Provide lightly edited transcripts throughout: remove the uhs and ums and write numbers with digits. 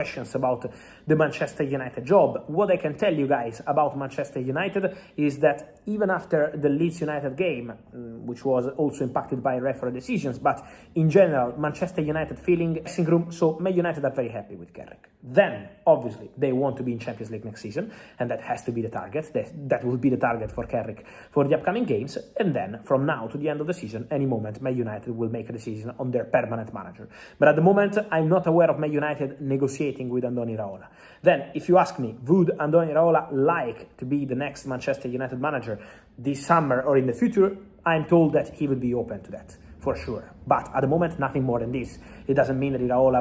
questions about the Manchester United job. What I can tell you guys about Manchester United is that even after the Leeds United game, which was also impacted by referee decisions, but in general, Manchester United feeling dressing room, so Man United are very happy with Carrick. Then, obviously, they want to be in Champions League next season, and that has to be the target. That will be the target for Carrick for the upcoming games, and then from now to the end of the season, any moment, Man United will make a decision on their permanent manager. But at the moment, I'm not aware of Man United negotiating with Andoni Iraola. Then, if you ask me, would Andoni Iraola like to be the next Manchester United manager this summer or in the future? I'm told that he would be open to that, for sure. But at the moment, nothing more than this. It doesn't mean that Iraola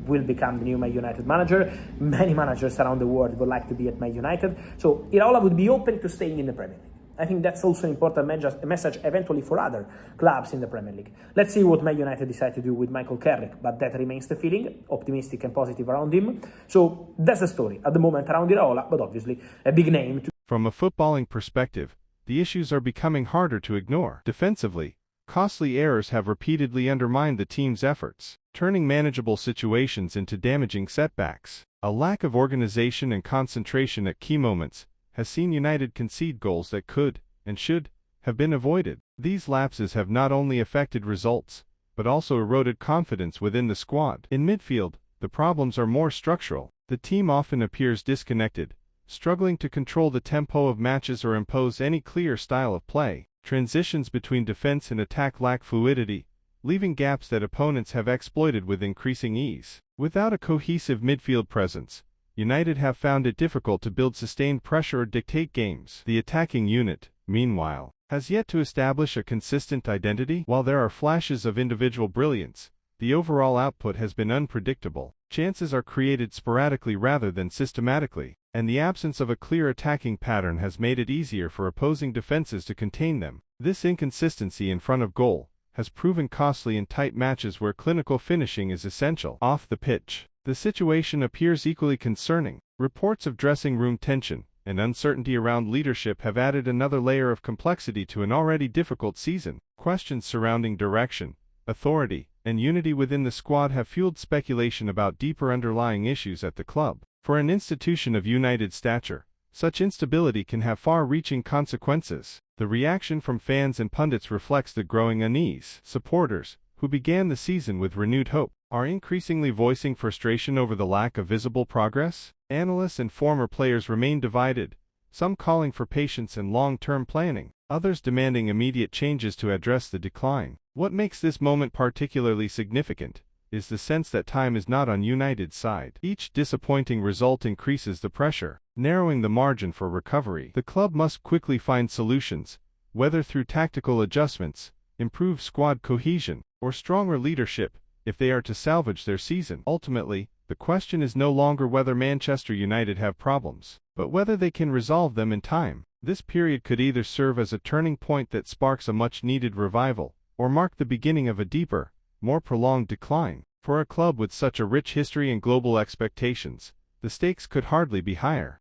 will become the new Man United manager. Many managers around the world would like to be at Man United. So Iraola would be open to staying in the Premier League. I think that's also an important message eventually for other clubs in the Premier League. Let's see what Man United decide to do with Michael Carrick, but that remains the feeling, optimistic and positive around him. So that's the story at the moment around Iraola, but obviously a big name. From a footballing perspective, the issues are becoming harder to ignore. Defensively, costly errors have repeatedly undermined the team's efforts, turning manageable situations into damaging setbacks. A lack of organization and concentration at key moments has seen United concede goals that could, and should, have been avoided. These lapses have not only affected results, but also eroded confidence within the squad. In midfield, the problems are more structural. The team often appears disconnected, struggling to control the tempo of matches or impose any clear style of play. Transitions between defense and attack lack fluidity, leaving gaps that opponents have exploited with increasing ease. Without a cohesive midfield presence, United have found it difficult to build sustained pressure or dictate games. The attacking unit, meanwhile, has yet to establish a consistent identity. While there are flashes of individual brilliance, the overall output has been unpredictable. Chances are created sporadically rather than systematically, and the absence of a clear attacking pattern has made it easier for opposing defenses to contain them. This inconsistency in front of goal has proven costly in tight matches where clinical finishing is essential. Off the pitch, the situation appears equally concerning. Reports of dressing room tension and uncertainty around leadership have added another layer of complexity to an already difficult season. Questions surrounding direction, authority, and unity within the squad have fueled speculation about deeper underlying issues at the club. For an institution of United stature, such instability can have far-reaching consequences. The reaction from fans and pundits reflects the growing unease. Supporters, who began the season with renewed hope, are increasingly voicing frustration over the lack of visible progress. Analysts and former players remain divided, some calling for patience and long-term planning, others demanding immediate changes to address the decline. What makes this moment particularly significant is the sense that time is not on United's side. Each disappointing result increases the pressure, narrowing the margin for recovery. The club must quickly find solutions, whether through tactical adjustments, improved squad cohesion, or stronger leadership, if they are to salvage their season. Ultimately, the question is no longer whether Manchester United have problems, but whether they can resolve them in time. This period could either serve as a turning point that sparks a much-needed revival, or mark the beginning of a deeper, more prolonged decline. For a club with such a rich history and global expectations, the stakes could hardly be higher.